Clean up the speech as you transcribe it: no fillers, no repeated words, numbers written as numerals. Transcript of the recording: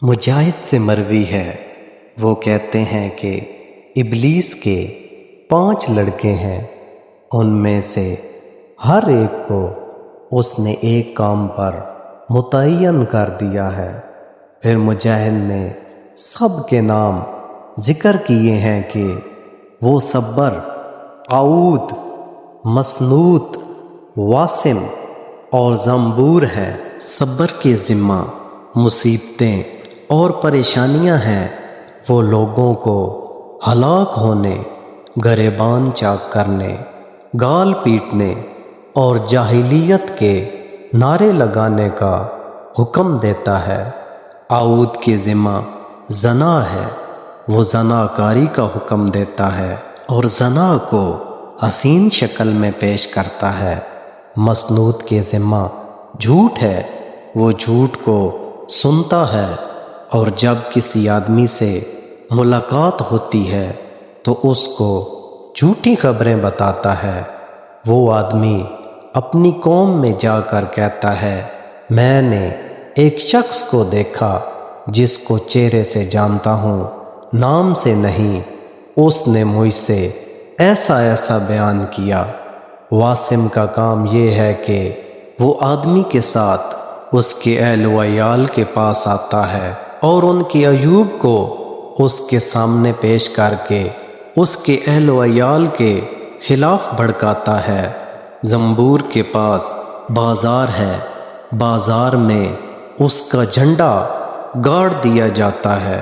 مجاہد سے مروی ہے، وہ کہتے ہیں کہ ابلیس کے 5 لڑکے ہیں، ان میں سے ہر ایک کو اس نے ایک کام پر متعین کر دیا ہے۔ پھر مجاہد نے سب کے نام ذکر کیے ہیں کہ وہ صبر، عود، مسنوت، واسم اور زنبور ہے۔ صبر کے ذمہ مصیبتیں اور پریشانیاں ہیں، وہ لوگوں کو ہلاک ہونے، گریبان چاک کرنے، گال پیٹنے اور جاہلیت کے نعرے لگانے کا حکم دیتا ہے۔ عود کے ذمہ زنا ہے، وہ زنا کاری کا حکم دیتا ہے اور زنا کو حسین شکل میں پیش کرتا ہے۔ مسنوت کے ذمہ جھوٹ ہے، وہ جھوٹ کو سنتا ہے اور جب کسی آدمی سے ملاقات ہوتی ہے تو اس کو جھوٹی خبریں بتاتا ہے۔ وہ آدمی اپنی قوم میں جا کر کہتا ہے، میں نے ایک شخص کو دیکھا جس کو چہرے سے جانتا ہوں، نام سے نہیں، اس نے مجھ سے ایسا ایسا بیان کیا۔ واسم کا کام یہ ہے کہ وہ آدمی کے ساتھ اس کے اہل و عیال کے پاس آتا ہے اور ان کے عیوب کو اس کے سامنے پیش کر کے اس کے اہل و عیال کے خلاف بھڑکاتا ہے۔ زنبور کے پاس بازار ہے، بازار میں اس کا جھنڈا گاڑ دیا جاتا ہے۔